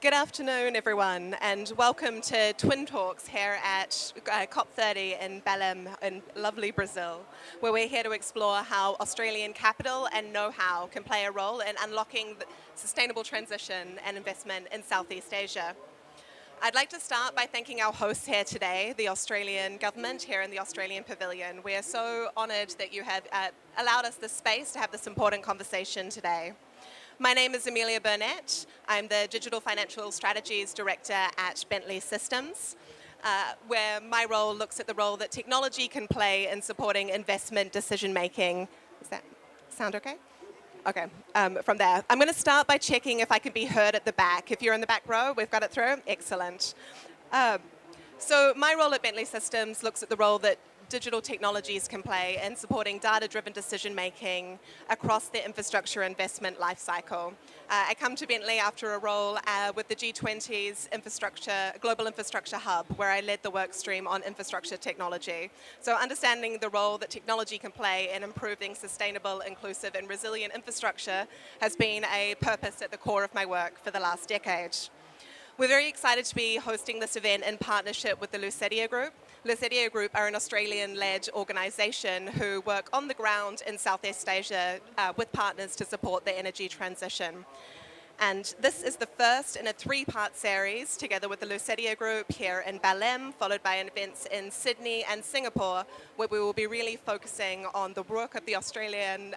Good afternoon, everyone, and welcome to Twin Talks here at COP30 in Belém in lovely Brazil, where we're here to explore how Australian capital and know-how can play a role in unlocking the sustainable transition and investment in Southeast Asia. I'd like to start by thanking our hosts here today, the Australian government here in the Australian Pavilion. We are so honoured that you have allowed us this space to have this important conversation today. My name is Amelia Burnett. I'm the Digital Financial Strategies Director at Bentley Systems, where my role looks at the role that technology can play in supporting investment decision-making. Does that sound okay? Okay, from there. I'm going to start by checking if I can be heard at the back. If you're in the back row, we've got it through. Excellent. So my role at Bentley Systems looks at the role that digital technologies can play in supporting data-driven decision-making across the infrastructure investment lifecycle. I come to Bentley after a role with the G20's Global Infrastructure Hub, where I led the work stream on infrastructure technology. So understanding the role that technology can play in improving sustainable, inclusive, and resilient infrastructure has been a purpose at the core of my work for the last decade. We're very excited to be hosting this event in partnership with the Lucetia Group. Lucetia Group are an Australian-led organisation who work on the ground in Southeast Asia with partners to support the energy transition. And this is the first in a three-part series together with the Lucetia Group here in Belém, followed by events in Sydney and Singapore, where we will be really focusing on the work of the Australian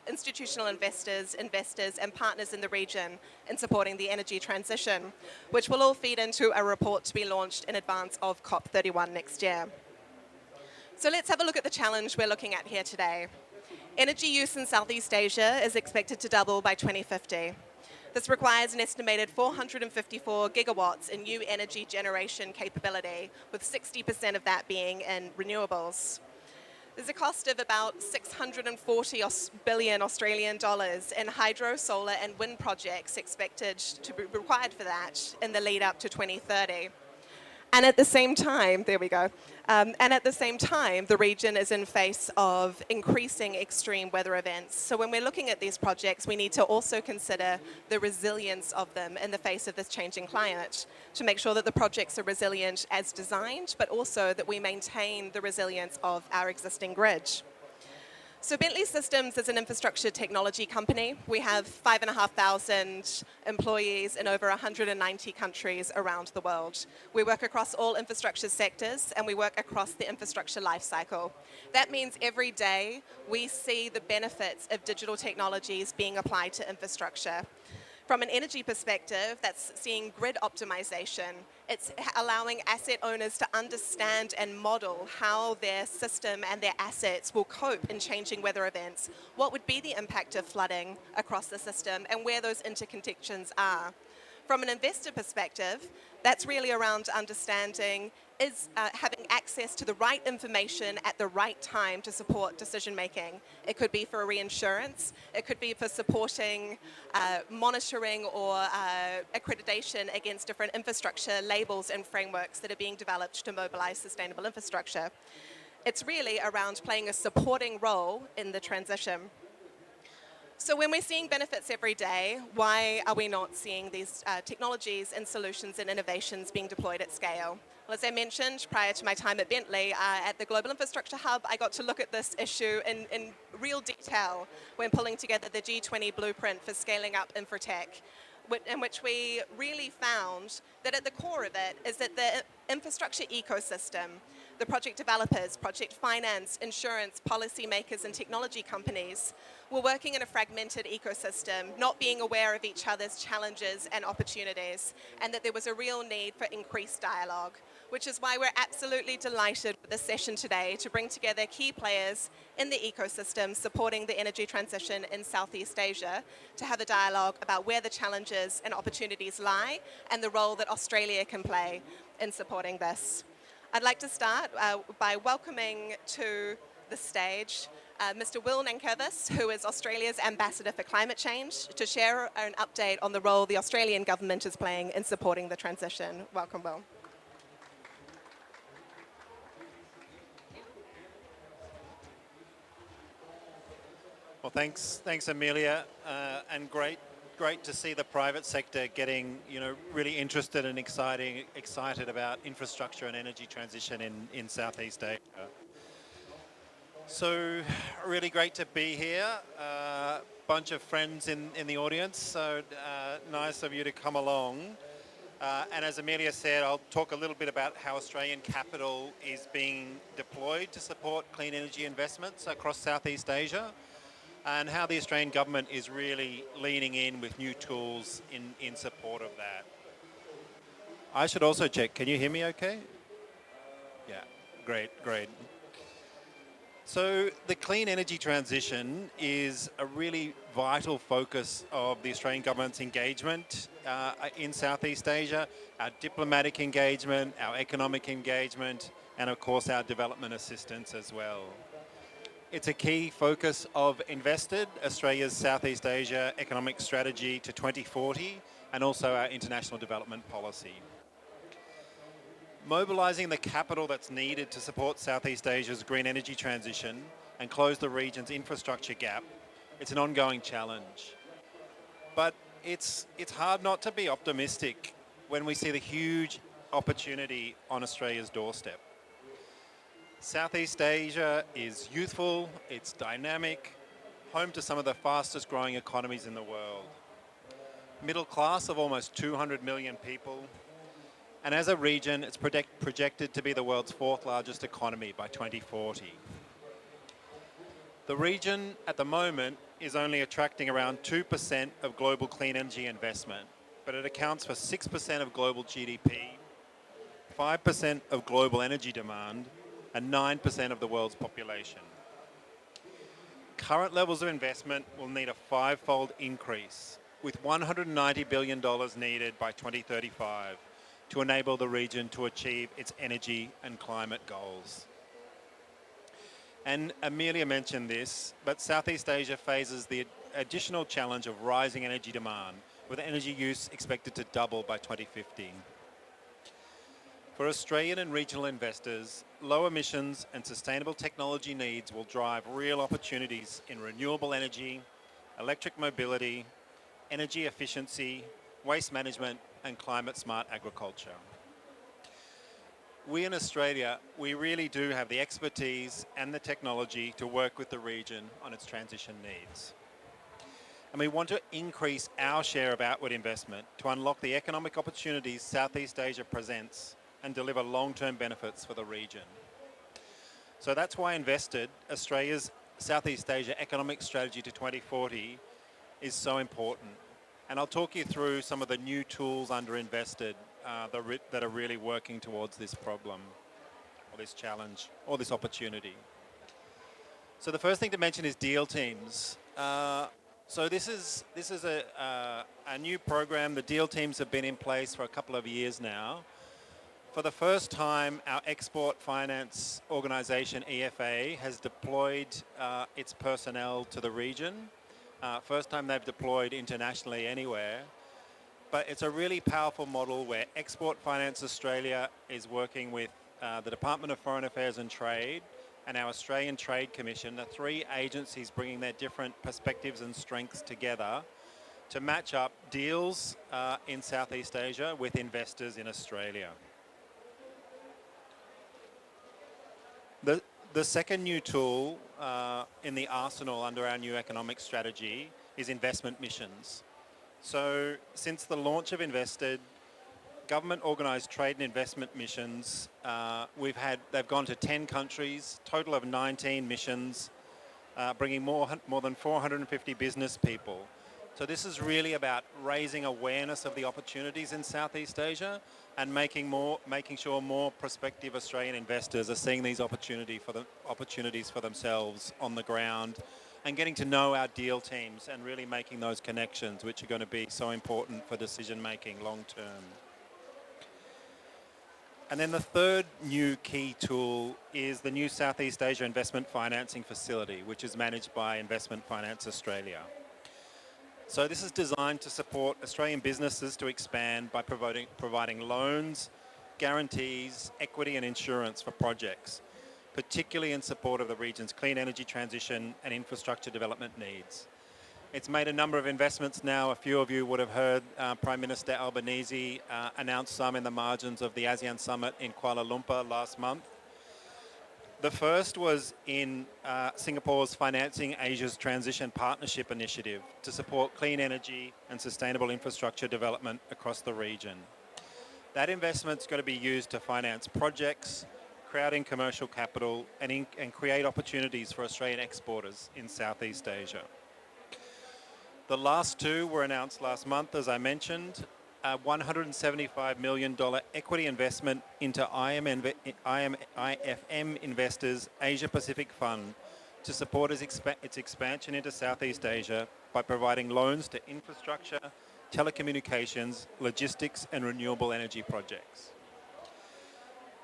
institutional investors, and partners in the region in supporting the energy transition, which will all feed into a report to be launched in advance of COP31 next year. So let's have a look at the challenge we're looking at here today. Energy use in Southeast Asia is expected to double by 2050. This requires an estimated 454 gigawatts in new energy generation capability, with 60% of that being in renewables. There's a cost of about 640 billion Australian dollars in hydro, solar and wind projects expected to be required for that in the lead up to 2030. And at the same time, there we go, and at the same time, the region is in face of increasing extreme weather events. So when we're looking at these projects, we need to also consider the resilience of them in the face of this changing climate to make sure that the projects are resilient as designed, but also that we maintain the resilience of our existing grid. So Bentley Systems is an infrastructure technology company. We have 5,500 employees in over 190 countries around the world. We work across all infrastructure sectors and we work across the infrastructure lifecycle. That means every day we see the benefits of digital technologies being applied to infrastructure. From an energy perspective, that's seeing grid optimization. It's allowing asset owners to understand and model how their system and their assets will cope in changing weather events. What would be the impact of flooding across the system and where those interconnections are. From an investor perspective, that's really around understanding is having access to the right information at the right time to support decision making. It could be for reinsurance, it could be for supporting monitoring or accreditation against different infrastructure labels and frameworks that are being developed to mobilize sustainable infrastructure. It's really around playing a supporting role in the transition. So when we're seeing benefits every day, why are we not seeing these technologies and solutions and innovations being deployed at scale? Well, as I mentioned, prior to my time at Bentley, at the Global Infrastructure Hub, I got to look at this issue in real detail when pulling together the G20 blueprint for scaling up infratech, in which we really found that at the core of it is that the infrastructure ecosystem, the project developers, project finance, insurance, policymakers, and technology companies were working in a fragmented ecosystem, not being aware of each other's challenges and opportunities, and that there was a real need for increased dialogue, which is why we're absolutely delighted with this session today to bring together key players in the ecosystem supporting the energy transition in Southeast Asia to have a dialogue about where the challenges and opportunities lie and the role that Australia can play in supporting this. I'd like to start by welcoming to the stage Mr. Will Nankervis, who is Australia's Ambassador for Climate Change, to share an update on the role the Australian government is playing in supporting the transition. Welcome, Will. Well, thanks Amelia, and great great to see the private sector getting, really interested and excited about infrastructure and energy transition in Southeast Asia. So really great to be here. Bunch of friends in the audience, so nice of you to come along. And as Amelia said, I'll talk a little bit about how Australian capital is being deployed to support clean energy investments across Southeast Asia, and how the Australian government is really leaning in with new tools in support of that. I should also check, can you hear me okay? Yeah, great. So the clean energy transition is a really vital focus of the Australian government's engagement in Southeast Asia, our diplomatic engagement, our economic engagement, and of course our development assistance as well. It's a key focus of Invested, Australia's Southeast Asia economic strategy to 2040, and also our international development policy. Mobilising the capital that's needed to support Southeast Asia's green energy transition and close the region's infrastructure gap, it's an ongoing challenge. But it's hard not to be optimistic when we see the huge opportunity on Australia's doorstep. Southeast Asia is youthful, it's dynamic, home to some of the fastest growing economies in the world. Middle class of almost 200 million people. And as a region, it's projected to be the world's fourth largest economy by 2040. The region at the moment is only attracting around 2% of global clean energy investment, but it accounts for 6% of global GDP, 5% of global energy demand, and 9% of the world's population. Current levels of investment will need a five-fold increase, with $190 billion needed by 2035 to enable the region to achieve its energy and climate goals. And Amelia mentioned this, but Southeast Asia faces the additional challenge of rising energy demand, with energy use expected to double by 2050. For Australian and regional investors, low emissions and sustainable technology needs will drive real opportunities in renewable energy, electric mobility, energy efficiency, waste management, and climate-smart agriculture. We in Australia, we really do have the expertise and the technology to work with the region on its transition needs. And we want to increase our share of outward investment to unlock the economic opportunities Southeast Asia presents and deliver long-term benefits for the region. So that's why Invested, Australia's Southeast Asia economic strategy to 2040, is so important. And I'll talk you through some of the new tools under Invested that are really working towards this problem, or this challenge, or this opportunity. So the first thing to mention is deal teams. So this is a new program. The deal teams have been in place for a couple of years now. For the first time, our export finance organisation, EFA, has deployed its personnel to the region. First time they've deployed internationally anywhere. But it's a really powerful model where Export Finance Australia is working with the Department of Foreign Affairs and Trade and our Australian Trade Commission, the three agencies bringing their different perspectives and strengths together to match up deals in Southeast Asia with investors in Australia. The second new tool in the arsenal under our new economic strategy is investment missions. So since the launch of Invested, government organised trade and investment missions, they've gone to 10 countries, total of 19 missions, bringing more than 450 business people. So this is really about raising awareness of the opportunities in Southeast Asia and making sure more prospective Australian investors are seeing these opportunities for themselves on the ground, and getting to know our deal teams and really making those connections, which are going to be so important for decision making long term. And then the third new key tool is the new Southeast Asia Investment Financing Facility, which is managed by Investment Finance Australia. So this is designed to support Australian businesses to expand by providing loans, guarantees, equity and insurance for projects, particularly in support of the region's clean energy transition and infrastructure development needs. It's made a number of investments now. A few of you would have heard Prime Minister Albanese announce some in the margins of the ASEAN Summit in Kuala Lumpur last month. The first was in Singapore's Financing Asia's Transition Partnership Initiative to support clean energy and sustainable infrastructure development across the region. That investment's going to be used to finance projects, crowding commercial capital, and create opportunities for Australian exporters in Southeast Asia. The last two were announced last month, as I mentioned. A $175 million equity investment into IFM Investors Asia Pacific Fund to support its expansion into Southeast Asia by providing loans to infrastructure, telecommunications, logistics, and renewable energy projects.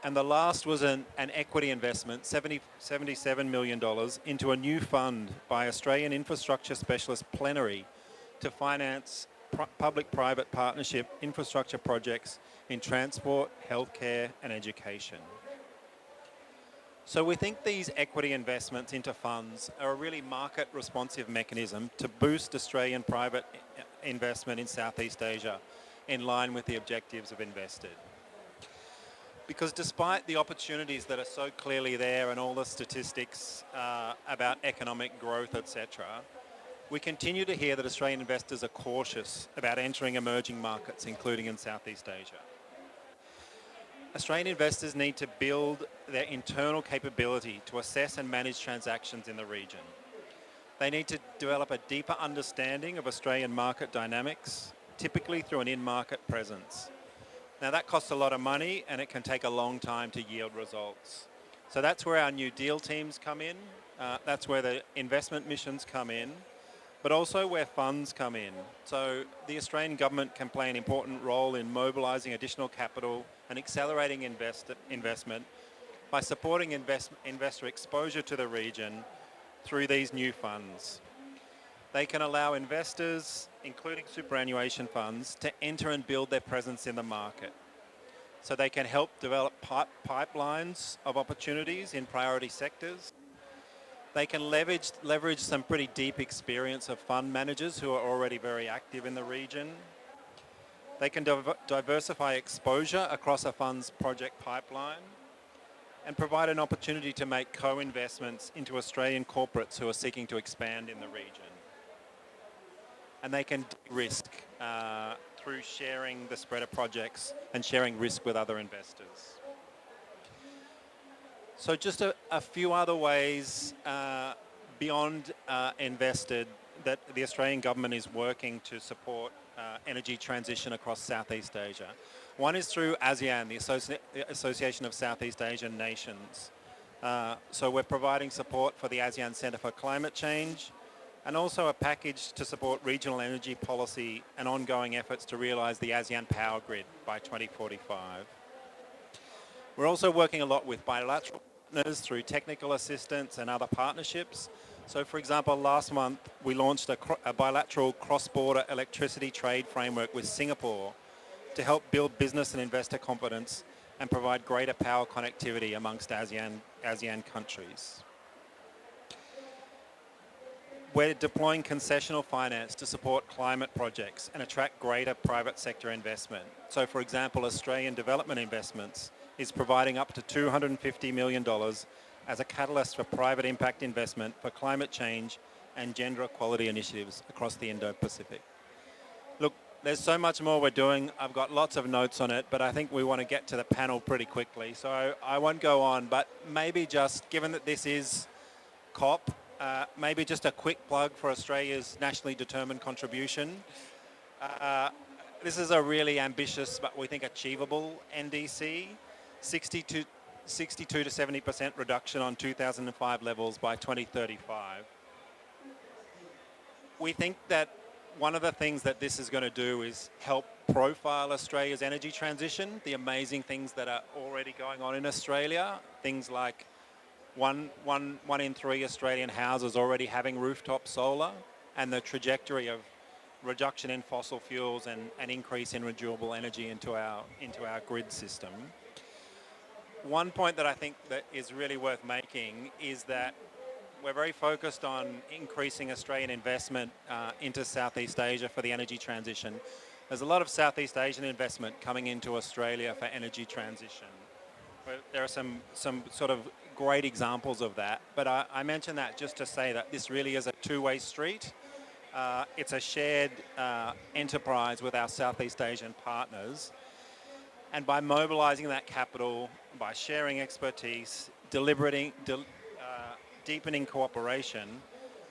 And the last was an equity investment, $77 million, into a new fund by Australian infrastructure specialist Plenary to finance public-private partnership infrastructure projects in transport, healthcare, and education. So we think these equity investments into funds are a really market-responsive mechanism to boost Australian private investment in Southeast Asia in line with the objectives of Invested. Because despite the opportunities that are so clearly there and all the statistics about economic growth, etc., we continue to hear that Australian investors are cautious about entering emerging markets, including in Southeast Asia. Australian investors need to build their internal capability to assess and manage transactions in the region. They need to develop a deeper understanding of Australian market dynamics, typically through an in-market presence. Now that costs a lot of money and it can take a long time to yield results. So that's where our new deal teams come in. That's where the investment missions come in, but also where funds come in. So the Australian government can play an important role in mobilising additional capital and accelerating investment by supporting investor exposure to the region through these new funds. They can allow investors, including superannuation funds, to enter and build their presence in the market. So they can help develop pipelines of opportunities in priority sectors. They can leverage some pretty deep experience of fund managers who are already very active in the region. They can diversify exposure across a fund's project pipeline and provide an opportunity to make co-investments into Australian corporates who are seeking to expand in the region. And they can risk through sharing the spread of projects and sharing risk with other investors. So just a few other ways beyond Invested that the Australian government is working to support energy transition across Southeast Asia. One is through ASEAN, the Association of Southeast Asian Nations. So we're providing support for the ASEAN Centre for Climate Change and also a package to support regional energy policy and ongoing efforts to realise the ASEAN power grid by 2045. We're also working a lot with bilateral partners through technical assistance and other partnerships. So for example, last month we launched a bilateral cross-border electricity trade framework with Singapore to help build business and investor confidence and provide greater power connectivity amongst ASEAN countries. We're deploying concessional finance to support climate projects and attract greater private sector investment. So for example, Australian Development Investments is providing up to $250 million as a catalyst for private impact investment for climate change and gender equality initiatives across the Indo-Pacific. Look, there's so much more we're doing. I've got lots of notes on it, but I think we want to get to the panel pretty quickly. So I won't go on, but maybe just, given that this is COP, maybe just a quick plug for Australia's nationally determined contribution. This is a really ambitious, but we think achievable NDC, 62 to 70% reduction on 2005 levels by 2035. We think that one of the things that this is going to do is help profile Australia's energy transition, the amazing things that are already going on in Australia, things like one in three Australian houses already having rooftop solar, and the trajectory of reduction in fossil fuels and increase in renewable energy into our grid system. One point that I think that is really worth making is that we're very focused on increasing Australian investment into Southeast Asia for the energy transition. There's a lot of Southeast Asian investment coming into Australia for energy transition. There are some sort of great examples of that, but I mention that just to say that this really is a two-way street. It's a shared enterprise with our Southeast Asian partners, and by mobilising that capital, by sharing expertise, deepening cooperation,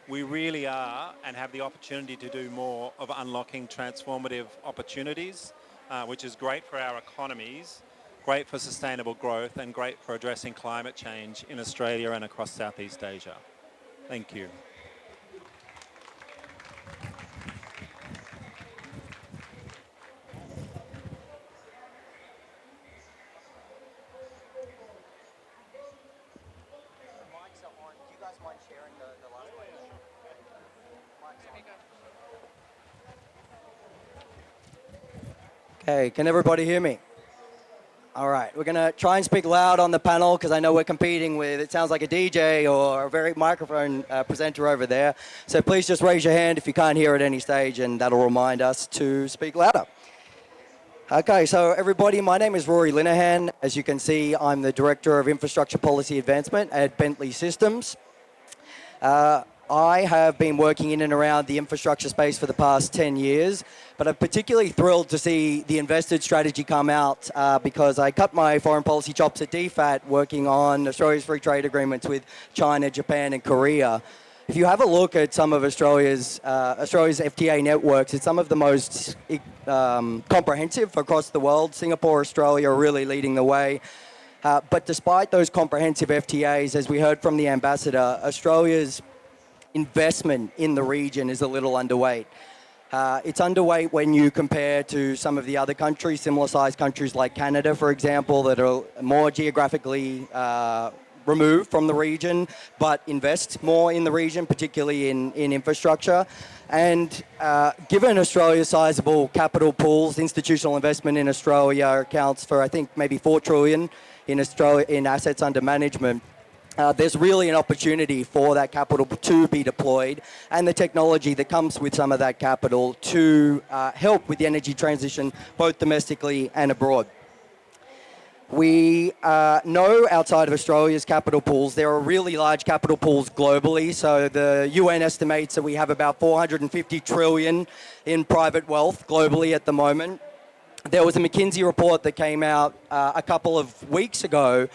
we really are and have the opportunity to do more of unlocking transformative opportunities, which is great for our economies, great for sustainable growth, and great for addressing climate change in Australia and across Southeast Asia. Thank you. Hey, can everybody hear me? All right, we're going to try and speak loud on the panel because I know we're competing with, it sounds like a DJ or a very microphone presenter over there. So please just raise your hand if you can't hear at any stage and that'll remind us to speak louder. Okay, so everybody, my name is Rory Linehan. As you can see, I'm the Director of Infrastructure Policy Advancement at Bentley Systems. I have been working in and around the infrastructure space for the past 10 years, but I'm particularly thrilled to see the invested strategy come out because I cut my foreign policy chops at DFAT working on Australia's free trade agreements with China, Japan and Korea. If you have a look at some of Australia's FTA networks, it's some of the most comprehensive across the world. Singapore, Australia are really leading the way. But despite those comprehensive FTAs, as we heard from the ambassador, Australia's investment in the region is a little underweight. It's underweight when you compare to some of the other countries, similar-sized countries like Canada, for example, that are more geographically removed from the region, but invest more in the region, particularly in infrastructure. And given Australia's sizable capital pools, institutional investment in Australia accounts for, I think, maybe $4 trillion in Australia in assets under management. There's really an opportunity for that capital to be deployed and the technology that comes with some of that capital to help with the energy transition, both domestically and abroad. We know outside of Australia's capital pools, there are really large capital pools globally. So the UN estimates that we have about 450 trillion in private wealth globally at the moment. There was a McKinsey report that came out a couple of weeks ago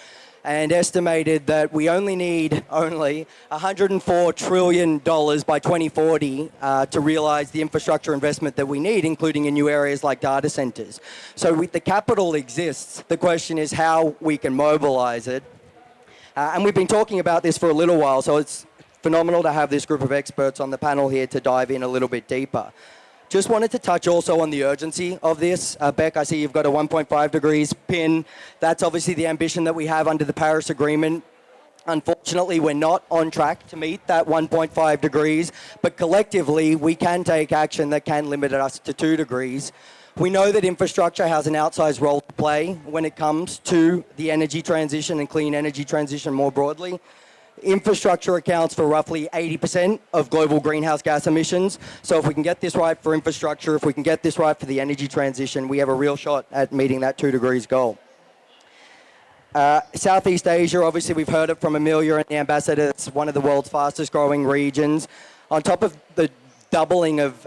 and estimated that we only need $104 trillion by 2040 to realize the infrastructure investment that we need, including in new areas like data centers. So the capital exists. The question is how we can mobilize it. And we've been talking about this for a little while, so it's phenomenal to have this group of experts on the panel here to dive in a little bit deeper. Just wanted to touch also on the urgency of this. Beck, I see you've got a 1.5 degrees pin. That's obviously the ambition that we have under the Paris Agreement. Unfortunately, we're not on track to meet that 1.5 degrees, but collectively, we can take action that can limit us to 2 degrees. We know that infrastructure has an outsized role to play when it comes to the energy transition and clean energy transition more broadly. Infrastructure accounts for roughly 80% of global greenhouse gas emissions. So if we can get this right for infrastructure, if we can get this right for the energy transition, we have a real shot at meeting that 2 degrees goal. Southeast Asia, obviously we've heard it from Amelia and the ambassador, it's one of the world's fastest growing regions. On top of the doubling of,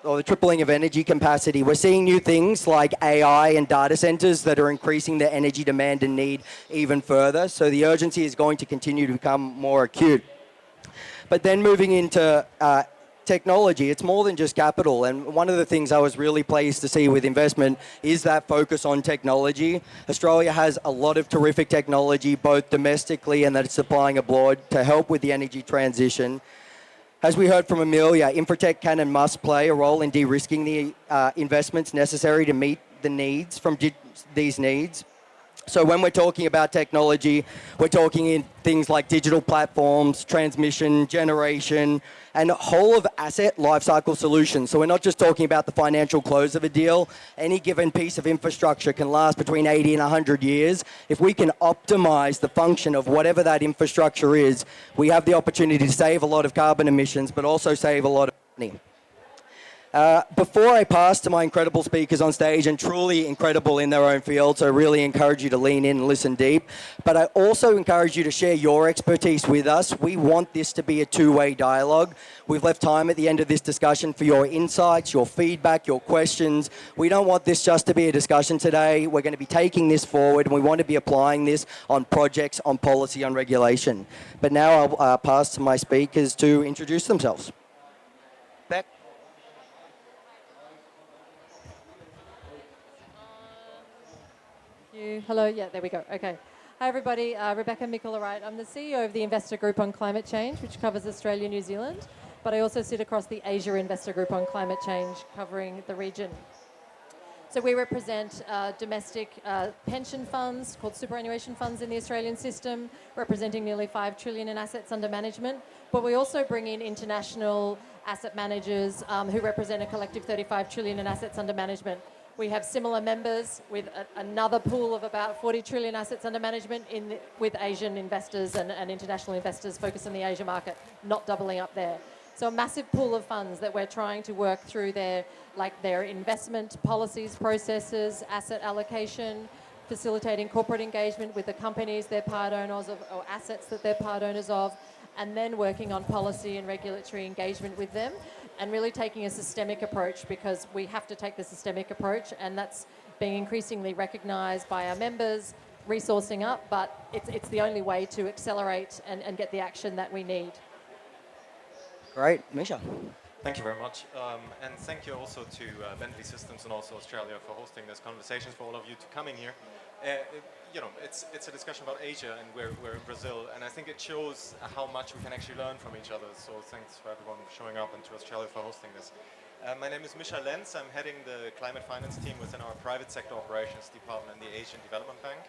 or the tripling of energy capacity, we're seeing new things like AI and data centers that are increasing the energy demand and need even further. So the urgency is going to continue to become more acute. But then moving into technology, it's more than just capital. And one of the things I was really pleased to see with investment is that focus on technology. Australia has a lot of terrific technology, both domestically and that it's supplying abroad to help with the energy transition. As we heard from Amelia, Infratech can and must play a role in de-risking the investments necessary to meet the needs from these needs. So when we're talking about technology, we're talking in things like digital platforms, transmission, generation, and whole of asset lifecycle solutions. So we're not just talking about the financial close of a deal. Any given piece of infrastructure can last between 80 and 100 years. If we can optimize the function of whatever that infrastructure is, we have the opportunity to save a lot of carbon emissions, but also save a lot of money. Before I pass to my incredible speakers on stage, and truly incredible in their own field, so I really encourage you to lean in and listen deep, but I also encourage you to share your expertise with us. We want this to be a two-way dialogue. We've left time at the end of this discussion for your insights, your feedback, your questions. We don't want this just to be a discussion today. We're going to be taking this forward, and we want to be applying this on projects, on policy, on regulation. But now I'll pass to my speakers to introduce themselves. Beck. Hello, yeah, there we go. Okay. Hi, everybody. Rebecca Mickel-Wright. I'm the CEO of the Investor Group on Climate Change, which covers Australia, New Zealand, but I also sit across the Asia Investor Group on Climate Change, covering the region. So we represent domestic pension funds called superannuation funds in the Australian system, representing nearly 5 trillion in assets under management. But we also bring in international asset managers who represent a collective 35 trillion in assets under management. We have similar members with another pool of about 40 trillion assets under management with Asian investors and international investors focused on the Asia market, not doubling up there. So a massive pool of funds that we're trying to work through their investment policies, processes, asset allocation, facilitating corporate engagement with the companies they're part owners of or assets that they're part owners of, and then working on policy and regulatory engagement with them, and really taking a systemic approach, because we have to take the systemic approach, and that's being increasingly recognised by our members, resourcing up, but it's the only way to accelerate and get the action that we need. Great. Misha. Thank you very much. And thank you also to Bentley Systems and also Australia for hosting this conversation, for all of you to coming here. It's a discussion about Asia, and we're in Brazil, and I think it shows how much we can actually learn from each other. So thanks for everyone showing up, and to Australia for hosting this. My name is Misha Lenz. I'm heading the climate finance team within our private sector operations department in the Asian Development Bank.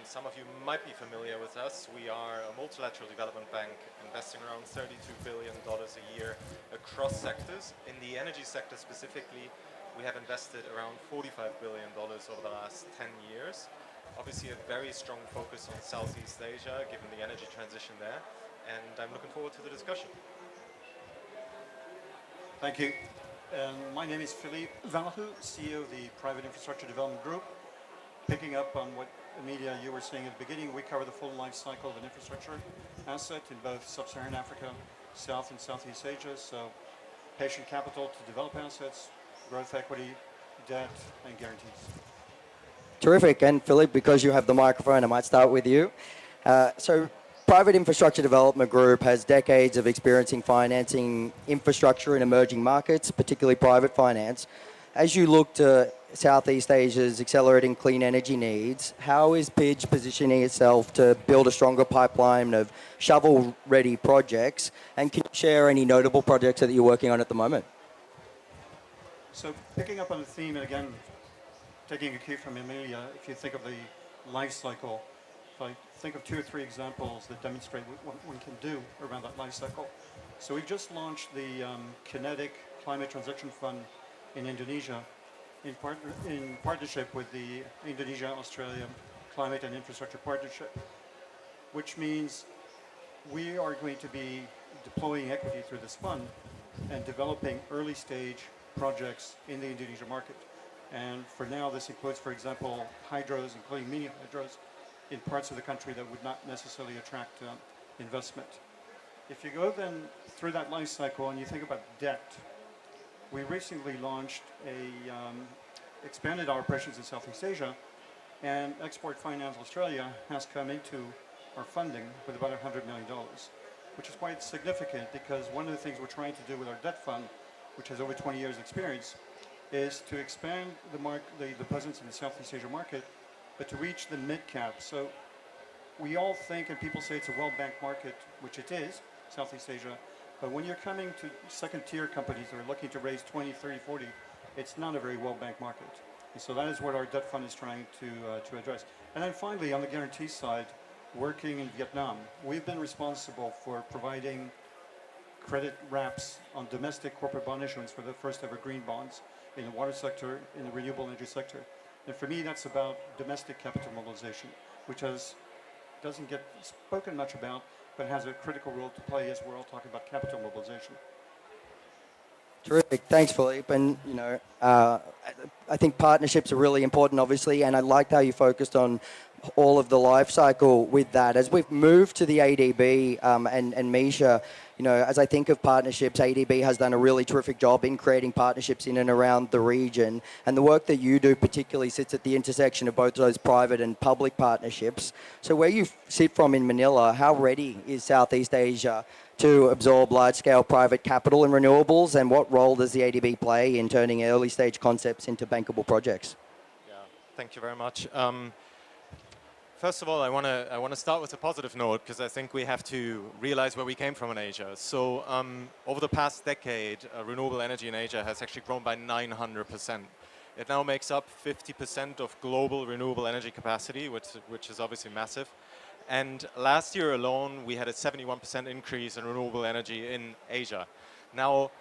Some of you might be familiar with us. We are a multilateral development bank investing around $32 billion a year across sectors. In the energy sector specifically, we have invested around $45 billion over the last 10 years. Obviously a very strong focus on Southeast Asia, given the energy transition there. And I'm looking forward to the discussion. Thank you. My name is Philippe Vanhu, CEO of the Private Infrastructure Development Group. Picking up on what Amelia, you were saying at the beginning, we cover the full life cycle of an infrastructure asset in both sub-Saharan Africa, South and Southeast Asia. So patient capital to develop assets, growth equity, debt, and guarantees. Terrific. And Philippe, because you have the microphone, I might start with you. So Private Infrastructure Development Group has decades of experience in financing infrastructure in emerging markets, particularly private finance. As you look to Southeast Asia's accelerating clean energy needs, how is PIDGE positioning itself to build a stronger pipeline of shovel-ready projects? And can you share any notable projects that you're working on at the moment? So picking up on the theme, and again, taking a cue from Amelia, if you think of the life cycle, if I think of 2 or 3 examples that demonstrate what one can do around that life cycle. So we've just launched the Kinetic Climate Transition Fund in Indonesia in partnership with the Indonesia-Australia Climate and Infrastructure Partnership, which means we are going to be deploying equity through this fund and developing early stage projects in the Indonesia market. And for now, this includes, for example, hydros, including mini hydros, in parts of the country that would not necessarily attract investment. If you go then through that life cycle and you think about debt, we recently launched expanded our operations in Southeast Asia, and Export Finance Australia has come into our funding with about $100 million, which is quite significant, because one of the things we're trying to do with our debt fund, which has over 20 years experience, is to expand the presence in the Southeast Asia market, but to reach the mid-cap. So we all think, and people say it's a well-banked market, which it is, Southeast Asia, but when you're coming to second-tier companies that are looking to raise 20, 30, 40, it's not a very well-banked market. And so that is what our debt fund is trying to address. And then finally, on the guarantee side, working in Vietnam, we've been responsible for providing credit wraps on domestic corporate bond issuance for the first ever green bonds in the water sector, in the renewable energy sector. And for me, that's about domestic capital mobilization, which doesn't get spoken much about, but has a critical role to play as we're all talking about capital mobilization. Terrific. Thanks, Philippe. And, I think partnerships are really important, obviously, and I liked how you focused on all of the life cycle with that. As we've moved to the ADB and Misha, as I think of partnerships, ADB has done a really terrific job in creating partnerships in and around the region. And the work that you do particularly sits at the intersection of both those private and public partnerships. So where you sit from in Manila, how ready is Southeast Asia to absorb large-scale private capital and renewables, and what role does the ADB play in turning early-stage concepts into bankable projects? Yeah, thank you very much. First of all, I want to start with a positive note, because I think we have to realize where we came from in Asia. So over the past decade, renewable energy in Asia has actually grown by 900%. It now makes up 50% of global renewable energy capacity, which is obviously massive. And last year alone, we had a 71% increase in renewable energy in Asia. Now,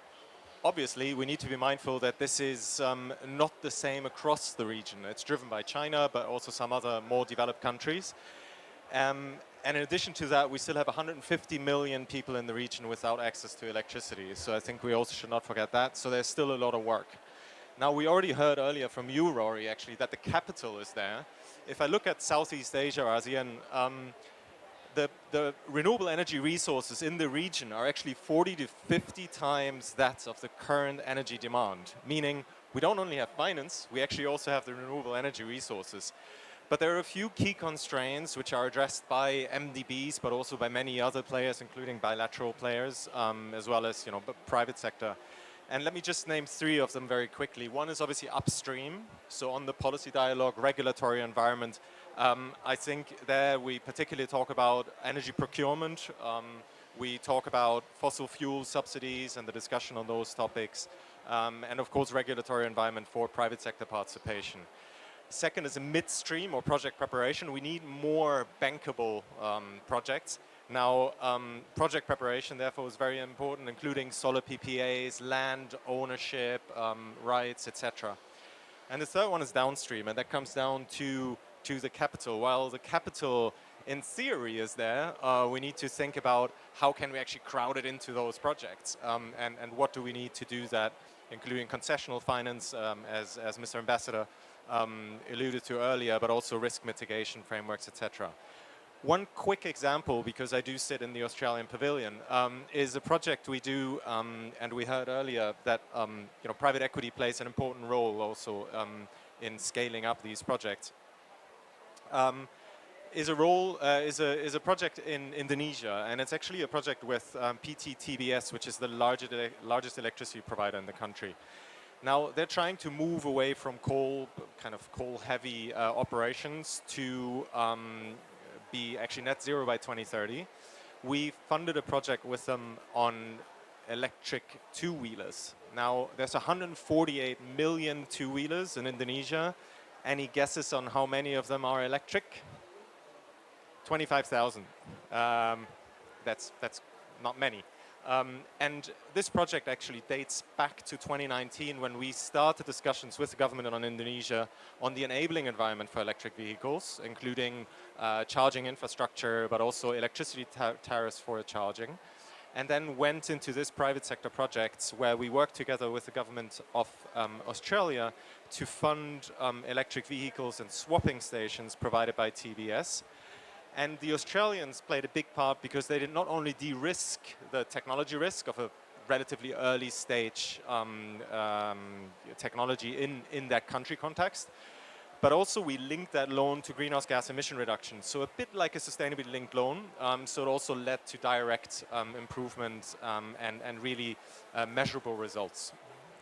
obviously, we need to be mindful that this is not the same across the region. It's driven by China, but also some other more developed countries. And in addition to that, we still have 150 million people in the region without access to electricity. So I think we also should not forget that. So there's still a lot of work. Now, we already heard earlier from you, Rory, actually, that the capital is there. If I look at Southeast Asia, ASEAN, the renewable energy resources in the region are actually 40 to 50 times that of the current energy demand, meaning we don't only have finance, we actually also have the renewable energy resources. But there are a few key constraints which are addressed by MDBs, but also by many other players, including bilateral players, as well as private sector. And let me just name three of them very quickly. One is obviously upstream, so on the policy dialogue, regulatory environment. I think there we particularly talk about energy procurement. We talk about fossil fuel subsidies and the discussion on those topics. And of course, regulatory environment for private sector participation. Second is a midstream or project preparation. We need more bankable projects. Now, project preparation, therefore, is very important, including solar PPAs, land ownership, rights, etc. And the third one is downstream, and that comes down to the capital. While the capital, in theory, is there, we need to think about how can we actually crowd it into those projects, and what do we need to do that, including concessional finance, as Mr. Ambassador alluded to earlier, but also risk mitigation frameworks, etc. One quick example, because I do sit in the Australian Pavilion, is a project we do, and we heard earlier that private equity plays an important role also in scaling up these projects. Is a project in Indonesia, and it's actually a project with PT TBS, which is the largest electricity provider in the country. Now, they're trying to move away from coal-heavy operations to be actually net zero by 2030. We funded a project with them on electric two-wheelers. Now, there's 148 million two-wheelers in Indonesia. Any guesses on how many of them are electric? 25,000. That's not many. And this project actually dates back to 2019 when we started discussions with the government on Indonesia on the enabling environment for electric vehicles, including charging infrastructure, but also electricity tariffs for charging. And then went into this private sector projects where we worked together with the government of Australia to fund electric vehicles and swapping stations provided by TBS. And the Australians played a big part because they did not only de-risk the technology risk of a relatively early stage technology in that country context, but also we linked that loan to greenhouse gas emission reduction. So a bit like a sustainability linked loan, so it also led to direct improvement and really measurable results.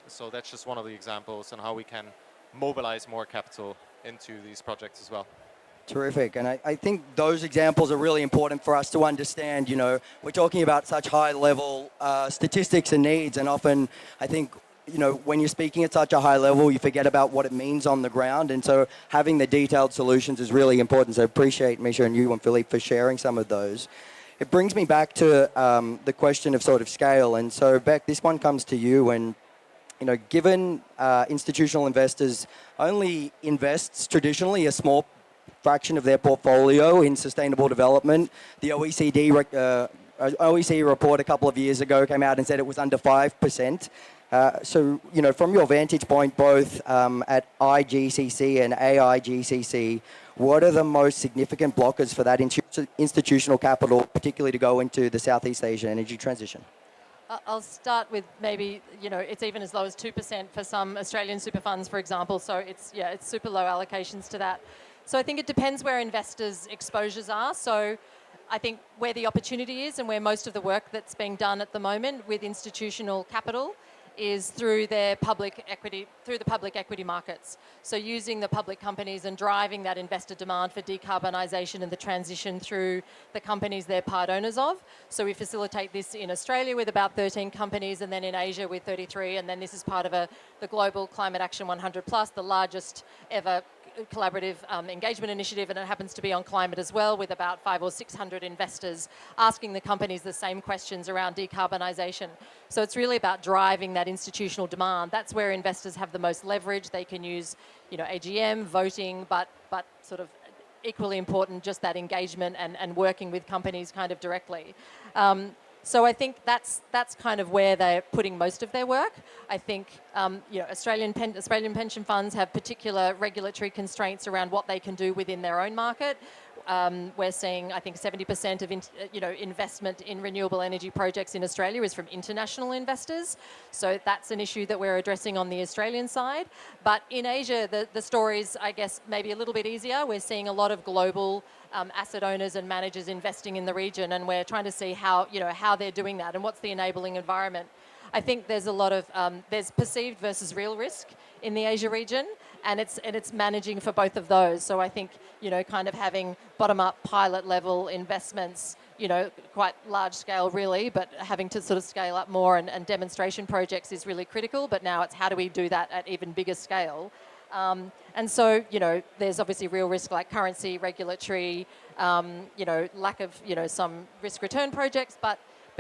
So that's just one of the examples on how we can mobilize more capital into these projects as well. Terrific. And I think those examples are really important for us to understand. We're talking about such high level statistics and needs, and often I think when you're speaking at such a high level, you forget about what it means on the ground. And so having the detailed solutions is really important. So I appreciate Misha and you and Philippe for sharing some of those. It brings me back to the question of sort of scale. And so, Beck, this one comes to you. And, given institutional investors only invests traditionally a small fraction of their portfolio in sustainable development, the OECD report a couple of years ago came out and said it was under 5%. So, from your vantage point, both at IGCC and AIGCC, what are the most significant blockers for that institutional capital, particularly to go into the Southeast Asian energy transition? I'll start with maybe, it's even as low as 2% for some Australian super funds, for example. So it's super low allocations to that. So I think it depends where investors' exposures are. So I think where the opportunity is and where most of the work that's being done at the moment with institutional capital is through the public equity markets. So using the public companies and driving that investor demand for decarbonisation and the transition through the companies they're part owners of. So we facilitate this in Australia with about 13 companies, and then in Asia with 33, and then this is part of the Global Climate Action 100 Plus, the largest ever collaborative engagement initiative, and it happens to be on climate as well, with about 500 or 600 investors asking the companies the same questions around decarbonisation. So it's really about driving that institutional demand. That's where investors have the most leverage. They can use, AGM, voting, but sort of equally important, just that engagement and working with companies kind of directly. So I think that's kind of where they're putting most of their work. I think Australian pension funds have particular regulatory constraints around what they can do within their own market. We're seeing, I think, 70% of investment in renewable energy projects in Australia is from international investors. So that's an issue that we're addressing on the Australian side. But in Asia, the story's, I guess, maybe a little bit easier. We're seeing a lot of global asset owners and managers investing in the region, and we're trying to see how they're doing that and what's the enabling environment. I think there's a lot of there's perceived versus real risk in the Asia region, and it's managing for both of those. So I think kind of having bottom-up pilot level investments, quite large scale really, but having to sort of scale up more and demonstration projects is really critical. But now it's how do we do that at even bigger scale? And so, there's obviously real risk like currency, regulatory, lack of, some risk return projects, but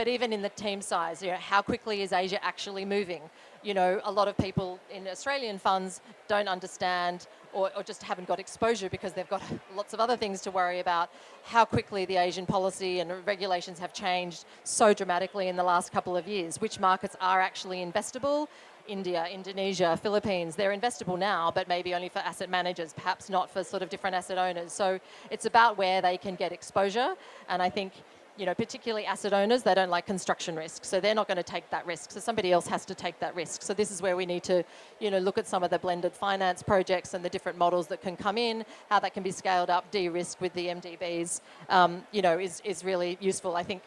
even in the team size, how quickly is Asia actually moving? A lot of people in Australian funds don't understand or just haven't got exposure because they've got lots of other things to worry about, how quickly the Asian policy and regulations have changed so dramatically in the last couple of years. Which markets are actually investable? India, Indonesia, Philippines, they're investable now, but maybe only for asset managers, perhaps not for sort of different asset owners. So it's about where they can get exposure. And I think, particularly asset owners, they don't like construction risk. So they're not going to take that risk. So somebody else has to take that risk. So this is where we need to, look at some of the blended finance projects and the different models that can come in, how that can be scaled up, de-risk with the MDBs, is really useful. I think,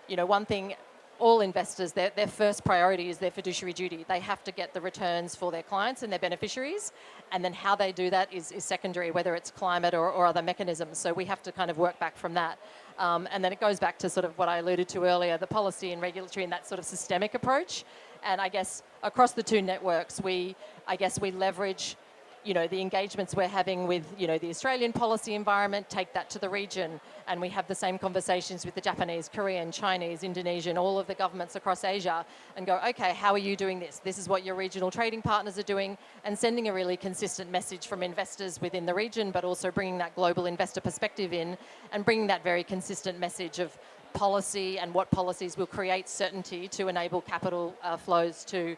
one thing, all investors, their first priority is their fiduciary duty. They have to get the returns for their clients and their beneficiaries, and then how they do that is secondary, whether it's climate or other mechanisms. So we have to kind of work back from that. And then it goes back to sort of what I alluded to earlier, the policy and regulatory and that sort of systemic approach. And I guess across the two networks, we leverage the engagements we're having with, the Australian policy environment, take that to the region, and we have the same conversations with the Japanese, Korean, Chinese, Indonesian, all of the governments across Asia, and go, okay, how are you doing this? This is what your regional trading partners are doing, and sending a really consistent message from investors within the region, but also bringing that global investor perspective in, and bringing that very consistent message of policy and what policies will create certainty to enable capital flows to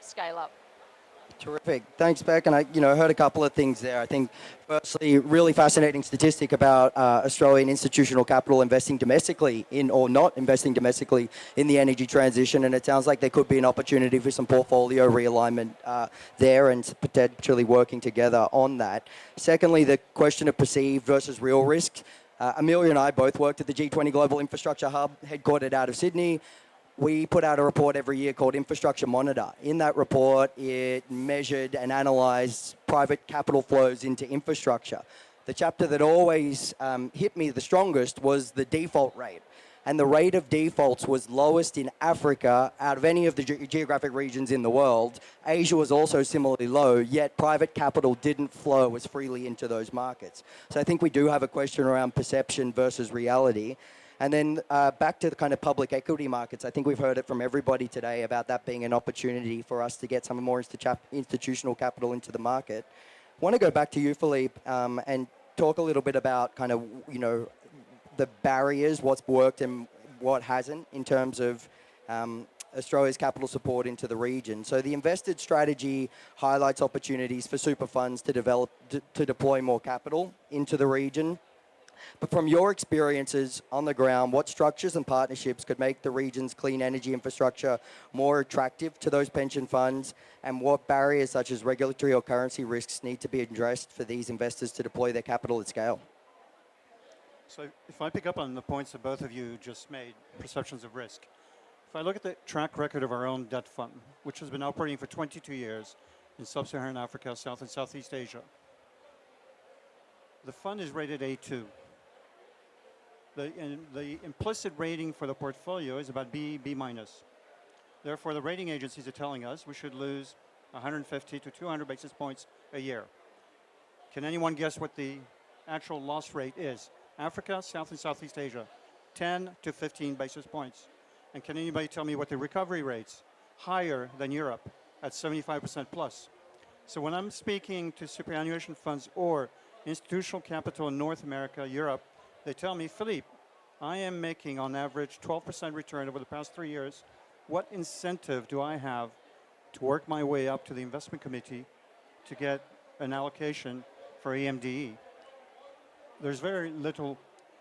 scale up. Terrific. Thanks, Beck. And I heard a couple of things there. I think, firstly, really fascinating statistic about Australian institutional capital investing domestically in, or not investing domestically in, the energy transition. And it sounds like there could be an opportunity for some portfolio realignment there and potentially working together on that. Secondly, the question of perceived versus real risk. Amelia and I both worked at the G20 Global Infrastructure Hub, headquartered out of Sydney. We put out a report every year called Infrastructure Monitor. In that report, it measured and analysed private capital flows into infrastructure. The chapter that always hit me the strongest was the default rate. and the rate of defaults was lowest in Africa out of any of the geographic regions in the world. Asia was also similarly low, yet private capital didn't flow as freely into those markets. So I think we do have a question around perception versus reality. And then back to the kind of public equity markets, I think we've heard it from everybody today about that being an opportunity for us to get some more institutional capital into the market. I want to go back to you, Philippe, and talk a little bit about kind of, the barriers, what's worked and what hasn't in terms of Australia's capital support into the region. So the invested strategy highlights opportunities for super funds to deploy more capital into the region. But from your experiences on the ground, what structures and partnerships could make the region's clean energy infrastructure more attractive to those pension funds, and what barriers such as regulatory or currency risks need to be addressed for these investors to deploy their capital at scale? So if I pick up on the points that both of you just made, perceptions of risk. If I look at the track record of our own debt fund, which has been operating for 22 years in Sub-Saharan Africa, South and Southeast Asia, the fund is rated A2. The implicit rating for the portfolio is about B minus. Therefore, the rating agencies are telling us we should lose 150 to 200 basis points a year. Can anyone guess what the actual loss rate is? Africa, South and Southeast Asia, 10 to 15 basis points. And can anybody tell me what the recovery rates? Higher than Europe at 75% plus. So when I'm speaking to superannuation funds or institutional capital in North America, Europe, they tell me, Philippe, I am making on average 12% return over the past 3 years. What incentive do I have to work my way up to the investment committee to get an allocation for EMDE? There's very little.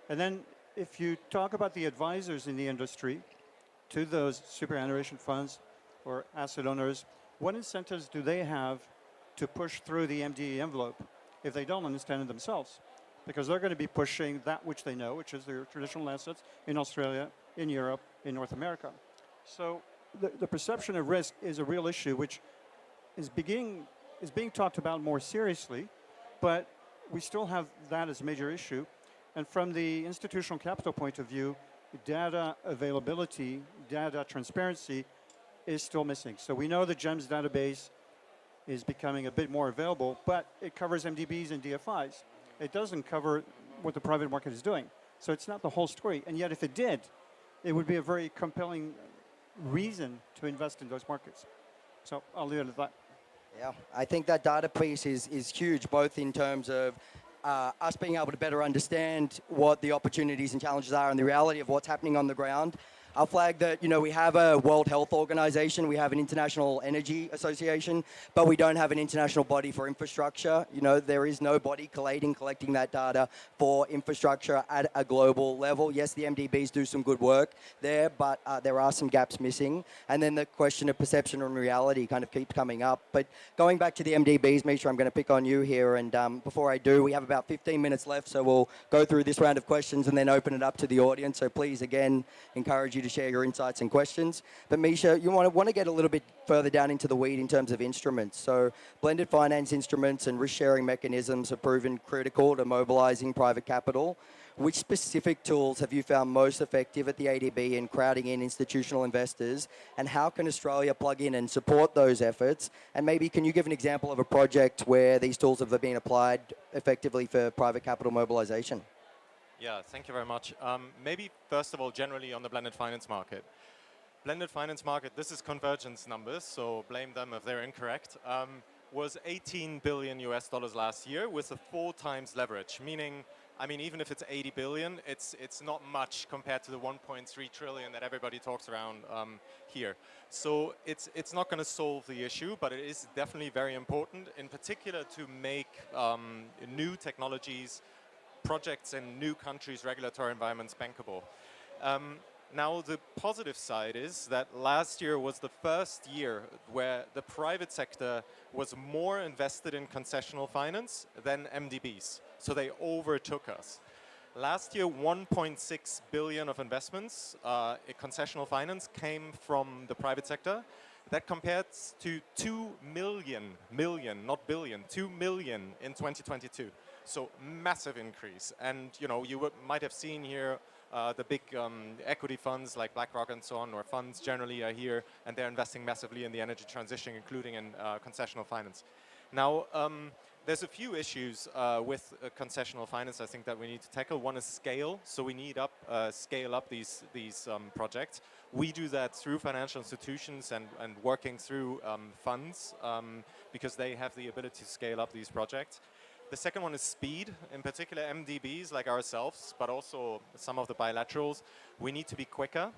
And then if you talk about the advisors in the industry to those superannuation funds or asset owners, what incentives do they have to push through the MDE envelope if they don't understand it themselves? Because they're going to be pushing that which they know, which is their traditional assets in Australia, in Europe, in North America. So the perception of risk is a real issue, which is being talked about more seriously, but we still have that as a major issue. And from the institutional capital point of view, data availability, data transparency is still missing. So we know the GEMS database is becoming a bit more available, but it covers MDBs and DFIs. It doesn't cover what the private market is doing. So it's not the whole story. And yet if it did, it would be a very compelling reason to invest in those markets. So I'll leave it at that. Yeah, I think that data piece is huge, both in terms of us being able to better understand what the opportunities and challenges are and the reality of what's happening on the ground. I'll flag that, we have a World Health Organization, we have an International Energy Association, but we don't have an international body for infrastructure. There is no body collecting that data for infrastructure at a global level. Yes, the MDBs do some good work there, but there are some gaps missing. And then the question of perception and reality kind of keeps coming up. But going back to the MDBs, Misha, I'm going to pick on you here. And before I do, we have about 15 minutes left, so we'll go through this round of questions and then open it up to the audience. So please, again, encourage you to share your insights and questions. But Misha, you want to get a little bit further down into the weed in terms of instruments. So blended finance instruments and risk-sharing mechanisms have proven critical to mobilizing private capital. Which specific tools have you found most effective at the ADB in crowding in institutional investors? And how can Australia plug in and support those efforts? And maybe can you give an example of a project where these tools have been applied effectively for private capital mobilization? Yeah, thank you very much. Maybe first of all, generally on the blended finance market. Blended finance market, this is convergence numbers, so blame them if they're incorrect, was $18 billion last year with a 4 times leverage, meaning, even if it's 80 billion, it's not much compared to the 1.3 trillion that everybody talks around here. So it's not going to solve the issue, but it is definitely very important, in particular to make new technologies, projects in new countries' regulatory environments bankable. Now, the positive side is that last year was the first year where the private sector was more invested in concessional finance than MDBs. So they overtook us. Last year, 1.6 billion of investments in concessional finance came from the private sector. That compares to 2 million, not billion, 2 million in 2022. So massive increase. And you might have seen here The big equity funds like BlackRock and so on, or funds generally, are here, and they're investing massively in the energy transition, including in concessional finance. Now, there's a few issues with concessional finance I think that we need to tackle. One is scale, so we need scale up these projects. We do that through financial institutions and working through funds because they have the ability to scale up these projects. The second one is speed, in particular MDBs like ourselves, but also some of the bilaterals. We need to be quicker.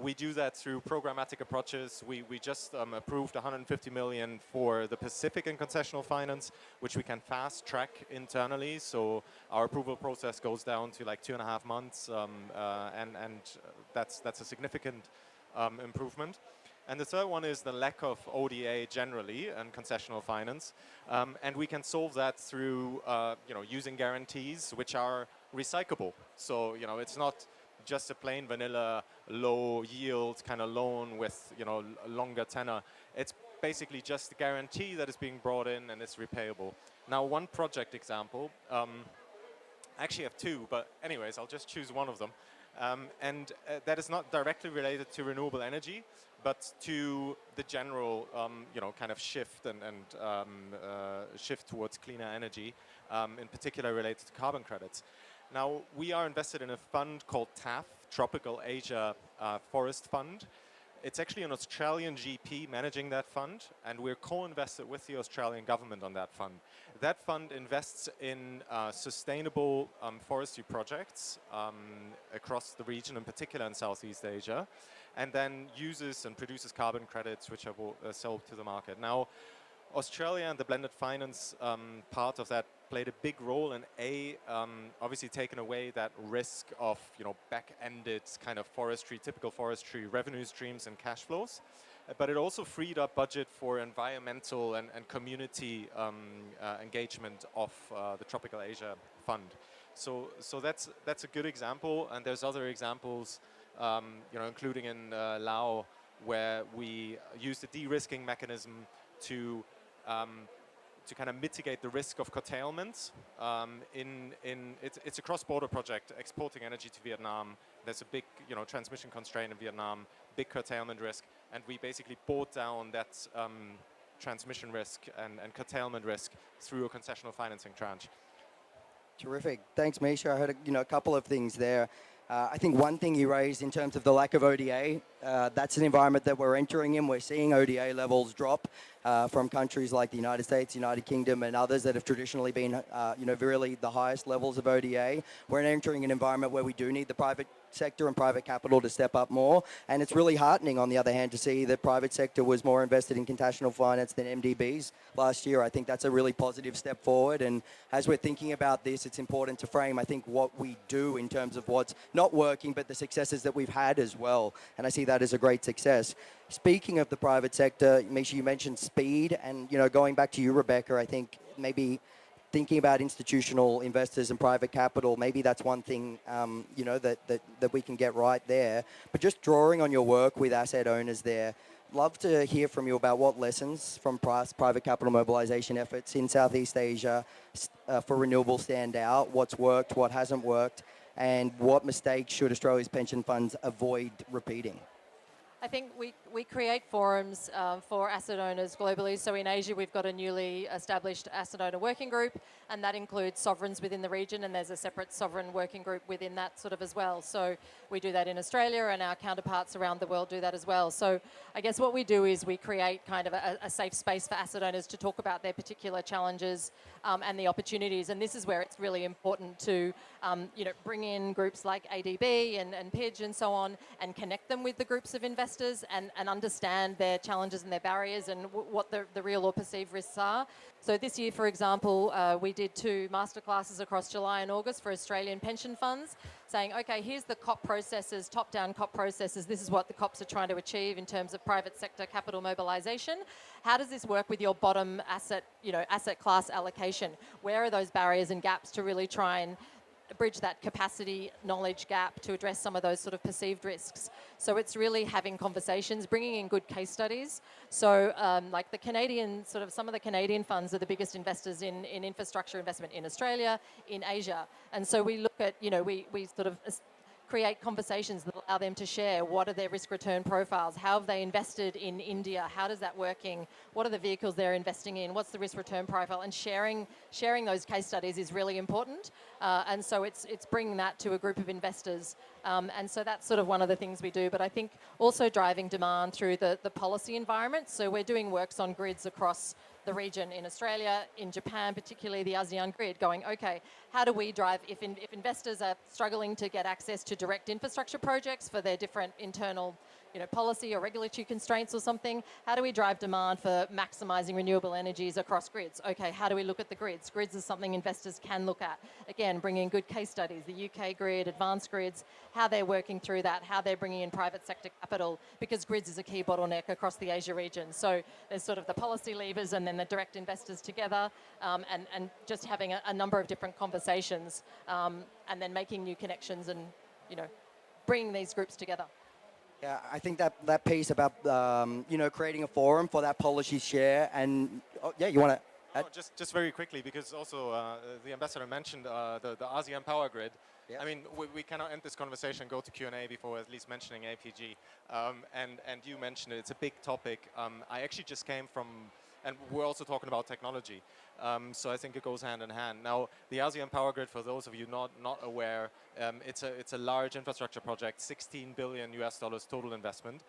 We do that through programmatic approaches. We just approved 150 million for the Pacific in concessional finance, which we can fast track internally. So our approval process goes down to like 2.5 months, and that's a significant improvement. And the third one is the lack of ODA generally and concessional finance, and we can solve that through using guarantees which are recyclable. So it's not just a plain vanilla low yield kind of loan with longer tenor. It's basically just a guarantee that is being brought in and it's repayable. Now, one project example, I actually have two, but anyways, I'll just choose one of them. That is not directly related to renewable energy, but to the general, kind of shift and shift towards cleaner energy, in particular related to carbon credits. Now, we are invested in a fund called TAF, Tropical Asia Forest Fund. It's actually an Australian GP managing that fund, and we're co-invested with the Australian government on that fund. That fund invests in sustainable forestry projects across the region, in particular in Southeast Asia, and then uses and produces carbon credits which are sold to the market. Now, Australia and the blended finance part of that played a big role in obviously taking away that risk of back-ended kind of typical forestry revenue streams and cash flows, but it also freed up budget for environmental and community engagement of the Tropical Asia Fund. So that's a good example, and there's other examples, including in Laos, where we use the de-risking mechanism to kind of mitigate the risk of curtailment. It's a cross-border project, exporting energy to Vietnam. There's a big transmission constraint in Vietnam, big curtailment risk, and we basically brought down that transmission risk and curtailment risk through a concessional financing tranche. Terrific. Thanks, Misha. I heard a couple of things there. I think one thing you raised in terms of the lack of ODA, that's an environment that we're entering in. We're seeing ODA levels drop from countries like the United States, United Kingdom, and others that have traditionally been, really the highest levels of ODA. We're entering an environment where we do need the private sector and private capital to step up more. And it's really heartening, on the other hand, to see that private sector was more invested in concessional finance than MDBs last year. I think that's a really positive step forward. And as we're thinking about this, it's important to frame, I think, what we do in terms of what's not working, but the successes that we've had as well. And I see that as a great success. Speaking of the private sector, Misha, you mentioned speed. And, going back to you, Rebecca, I think maybe thinking about institutional investors and private capital, maybe that's one thing, that we can get right there. But just drawing on your work with asset owners there, love to hear from you about what lessons from private capital mobilization efforts in Southeast Asia for renewables stand out, what's worked, what hasn't worked, and what mistakes should Australia's pension funds avoid repeating? I think we create forums for asset owners globally. So in Asia, we've got a newly established asset owner working group, and that includes sovereigns within the region, and there's a separate sovereign working group within that sort of as well. So we do that in Australia, and our counterparts around the world do that as well. So I guess what we do is we create kind of a safe space for asset owners to talk about their particular challenges and the opportunities. And this is where it's really important to bring in groups like ADB and PIDGE and so on, and connect them with the groups of investors and understand their challenges and their barriers and what the real or perceived risks are. So this year, for example, we did 2 masterclasses across July and August for Australian pension funds, saying, okay, here's the COP processes, top-down COP processes. This is what the COPs are trying to achieve in terms of private sector capital mobilisation. How does this work with your bottom asset class allocation? Where are those barriers and gaps to really try and bridge that capacity knowledge gap to address some of those sort of perceived risks? So it's really having conversations, bringing in good case studies. So like the Canadian, some of the Canadian funds are the biggest investors in infrastructure investment in Australia, in Asia. And so we look at, we sort of create conversations that allow them to share what are their risk return profiles, how have they invested in India, how does that working, what are the vehicles they're investing in, what's the risk return profile, and sharing those case studies is really important. And so it's bringing that to a group of investors. And so that's sort of one of the things we do. But I think also driving demand through the policy environment. So we're doing works on grids across the region in Australia, in Japan, particularly the ASEAN grid, going, okay, how do we drive, if investors are struggling to get access to direct infrastructure projects for their different internal policy or regulatory constraints or something, how do we drive demand for maximising renewable energies across grids? Okay, how do we look at the grids? Grids is something investors can look at. Again, bringing good case studies, the UK grid, advanced grids, how they're working through that, how they're bringing in private sector capital, because grids is a key bottleneck across the Asia region. So there's sort of the policy levers and then the direct investors together, and just having a number of different conversations, and then making new connections and, bringing these groups together. Yeah, I think that piece about creating a forum for that policy share, and you want to add? Oh, just very quickly, because also the ambassador mentioned the ASEAN power grid. Yeah. I mean, we cannot end this conversation and go to Q&A before at least mentioning APG. And you mentioned it, it's a big topic. I actually just came from, and we're also talking about technology. So I think it goes hand in hand. Now, the ASEAN power grid, for those of you not aware, it's a large infrastructure project, $16 billion total investment.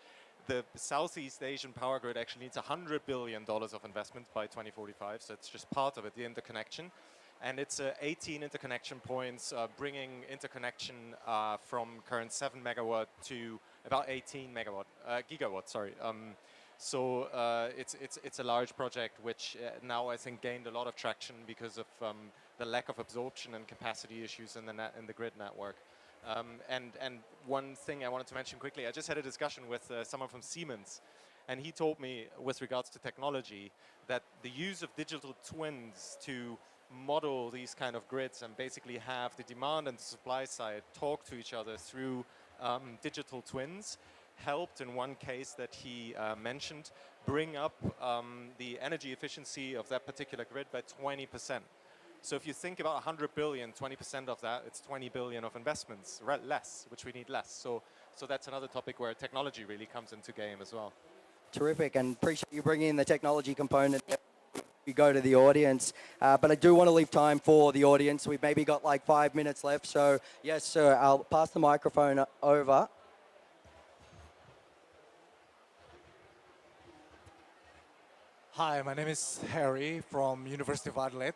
The Southeast Asian power grid actually needs $100 billion of investment by 2045, so it's just part of it, the interconnection. And it's 18 interconnection points, bringing interconnection from current 7 megawatt to about 18 gigawatt, sorry. So it's a large project which now I think gained a lot of traction because of the lack of absorption and capacity issues in the grid network. And one thing I wanted to mention quickly, I just had a discussion with someone from Siemens, and he told me with regards to technology that the use of digital twins to model these kind of grids and basically have the demand and the supply side talk to each other through digital twins helped in one case that he mentioned bring up the energy efficiency of that particular grid by 20%. So if you think about 100 billion, 20% of that, it's 20 billion of investments, less, which we need less. So that's another topic where technology really comes into game as well. Terrific, and appreciate you bringing in the technology component. We go to the audience, but I do want to leave time for the audience. We've maybe got like 5 minutes left, so yes, sir, I'll pass the microphone over. Hi, my name is Harry from University of Adelaide.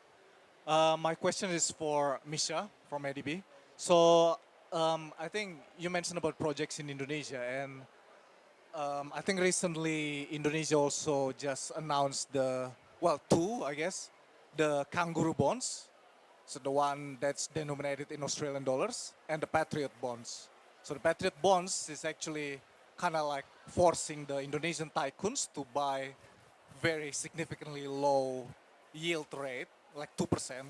My question is for Misha from ADB. So I think you mentioned about projects in Indonesia, and I think recently Indonesia also just announced two, I guess, the kangaroo bonds. So the one that's denominated in Australian dollars, and the Patriot bonds. So the Patriot bonds is actually kind of like forcing the Indonesian tycoons to buy very significantly low yield rate, like 2%,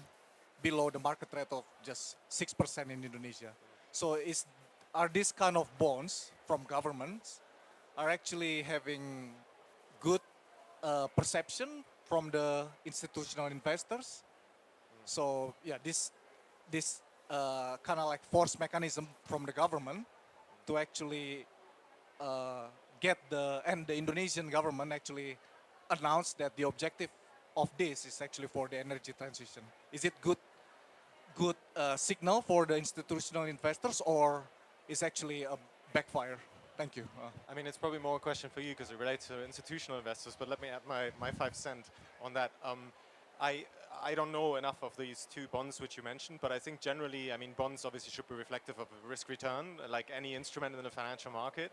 below the market rate of just 6% in Indonesia. So are these kind of bonds from governments are actually having good perception from the institutional investors? So yeah, this kind of like force mechanism from the government to actually and the Indonesian government actually announced that the objective of this is actually for the energy transition. Is it good signal for the institutional investors, or is actually a backfire? Thank you. I mean, it's probably more a question for you because it relates to institutional investors, but let me add my 5 cents on that. I don't know enough of these two bonds which you mentioned, but I think generally, I mean, bonds obviously should be reflective of a risk return, like any instrument in the financial market.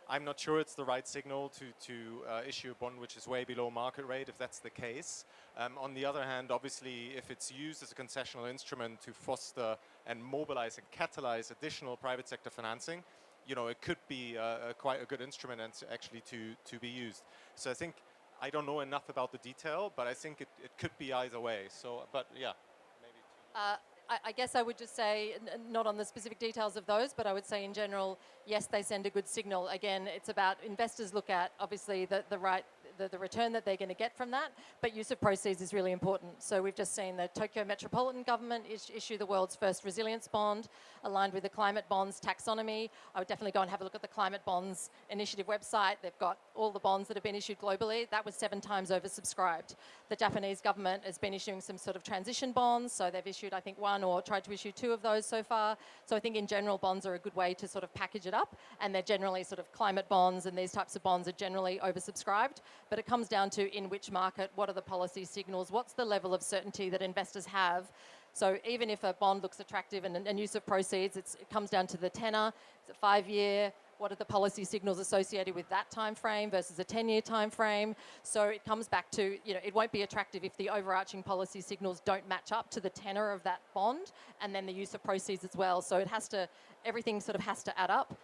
I'm not sure it's the right signal to issue a bond which is way below market rate, if that's the case. On the other hand, obviously, if it's used as a concessional instrument to foster and mobilize and catalyze additional private sector financing, it could be quite a good instrument and actually to be used. So I think I don't know enough about the detail, but I think it could be either way. So, but yeah, maybe. I guess I would just say, not on the specific details of those, but I would say in general, yes, they send a good signal. Again, it's about investors look at, obviously, the right the return that they're going to get from that, but use of proceeds is really important. So we've just seen the Tokyo Metropolitan Government issue the world's first resilience bond, aligned with the climate bonds taxonomy. I would definitely go and have a look at the Climate Bonds Initiative website. They've got all the bonds that have been issued globally. That was 7 times oversubscribed. The Japanese government has been issuing some sort of transition bonds, so they've issued, I think, 1 or tried to issue 2 of those so far. So I think in general, bonds are a good way to sort of package it up, and they're generally sort of climate bonds, and these types of bonds are generally oversubscribed. But it comes down to in which market, what are the policy signals, what's the level of certainty that investors have. So even if a bond looks attractive and use of proceeds, it comes down to the tenor. Is it 5-year? What are the policy signals associated with that time frame versus a 10-year time frame? So it comes back to, it won't be attractive if the overarching policy signals don't match up to the tenor of that bond, and then the use of proceeds as well. So it has to, everything sort of has to add up.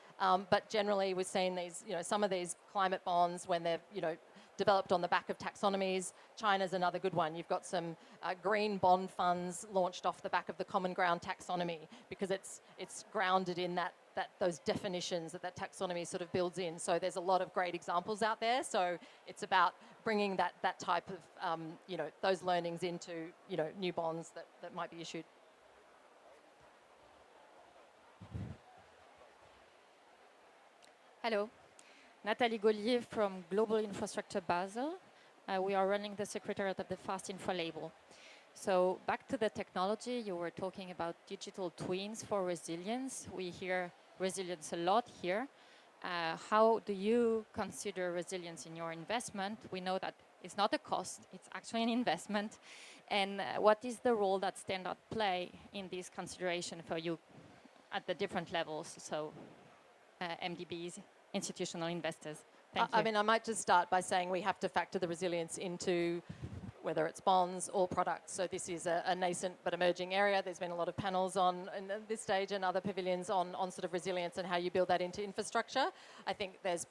But generally, we're seeing these, some of these climate bonds when they're, developed on the back of taxonomies. China's another good one. You've got some green bond funds launched off the back of the Common Ground taxonomy, because it's grounded in those definitions that taxonomy sort of builds in. So there's a lot of great examples out there. So it's about bringing that type of, those learnings into, new bonds that might be issued. Hello, Nathalie Gaulier from Global Infrastructure Basel. We are running the secretariat of the Fast Info label. So back to the technology, you were talking about digital twins for resilience. We hear resilience a lot here. How do you consider resilience in your investment? We know that it's not a cost, it's actually an investment. And what is the role that Standard play in this consideration for you at the different levels? So MDBs, institutional investors. Thank you. I mean, I might just start by saying we have to factor the resilience into whether it's bonds or products. So this is a nascent but emerging area. There's been a lot of panels on in this stage and other pavilions on sort of resilience and how you build that into infrastructure. I think there's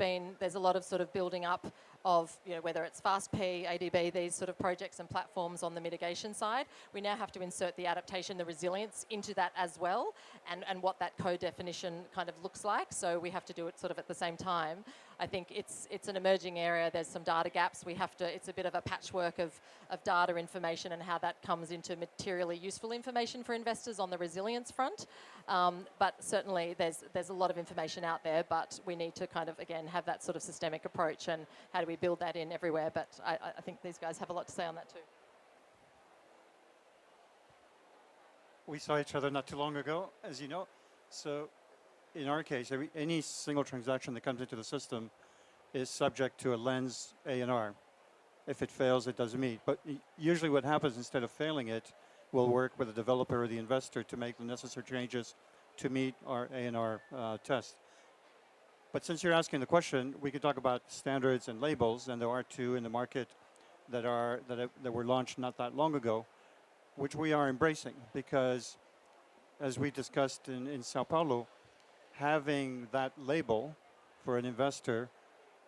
a lot of sort of building up of, whether it's FastP, ADB, these sort of projects and platforms on the mitigation side. We now have to insert the adaptation, the resilience into that as well, and what that co-definition kind of looks like. So we have to do it sort of at the same time. I think it's an emerging area. There's some data gaps. It's a bit of a patchwork of data information and how that comes into materially useful information for investors on the resilience front. But certainly there's a lot of information out there, but we need to kind of, again, have that sort of systemic approach, and how do we build that in everywhere. But I think these guys have a lot to say on that too. We saw each other not too long ago, as you know. So in our case, any single transaction that comes into the system is subject to a lens A&R. If it fails, it doesn't meet. But usually what happens, instead of failing it, we'll work with the developer or the investor to make the necessary changes to meet our A&R test. But since you're asking the question, we could talk about standards and labels, and there are 2 in the market that were launched not that long ago, which we are embracing, because as we discussed in Sao Paulo, having that label for an investor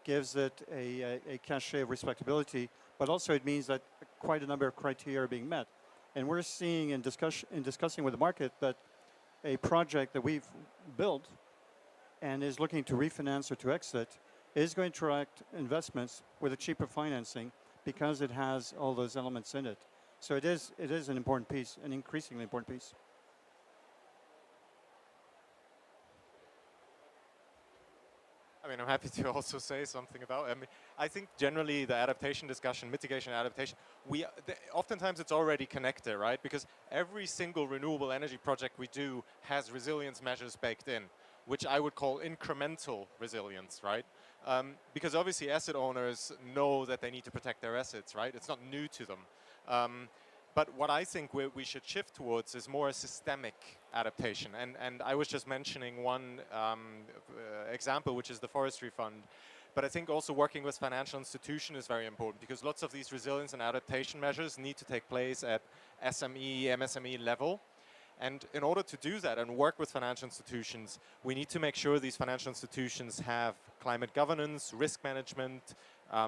gives it a cachet of respectability, but also it means that quite a number of criteria are being met. And we're seeing in discussing with the market that a project that we've built and is looking to refinance or to exit is going to attract investments with a cheaper financing because it has all those elements in it. So it is an important piece, an increasingly important piece. I mean, I'm happy to also say something about. I think generally the adaptation discussion, mitigation, adaptation, oftentimes it's already connected, right? Because every single renewable energy project we do has resilience measures baked in, which I would call incremental resilience, right? Because obviously asset owners know that they need to protect their assets, right? It's not new to them. But what I think we should shift towards is more a systemic adaptation. And I was just mentioning one example, which is the forestry fund. But I think also working with financial institutions is very important, because lots of these resilience and adaptation measures need to take place at SME, MSME level. And in order to do that and work with financial institutions, we need to make sure these financial institutions have climate governance, risk management,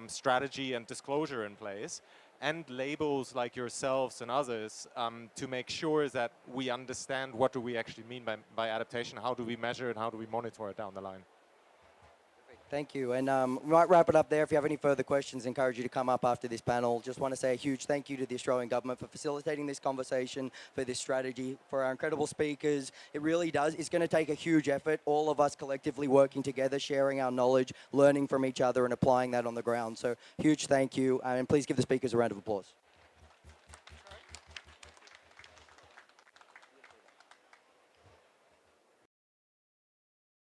strategy and disclosure in place, and labels like yourselves and others to make sure that we understand what do we actually mean by adaptation, how do we measure it, how do we monitor it down the line. Thank you. And we might wrap it up there. If you have any further questions, I encourage you to come up after this panel. Just want to say a huge thank you to the Australian government for facilitating this conversation, for this strategy, for our incredible speakers. It really does. It's going to take a huge effort, all of us collectively working together, sharing our knowledge, learning from each other and applying that on the ground. So huge thank you. And please give the speakers a round of applause.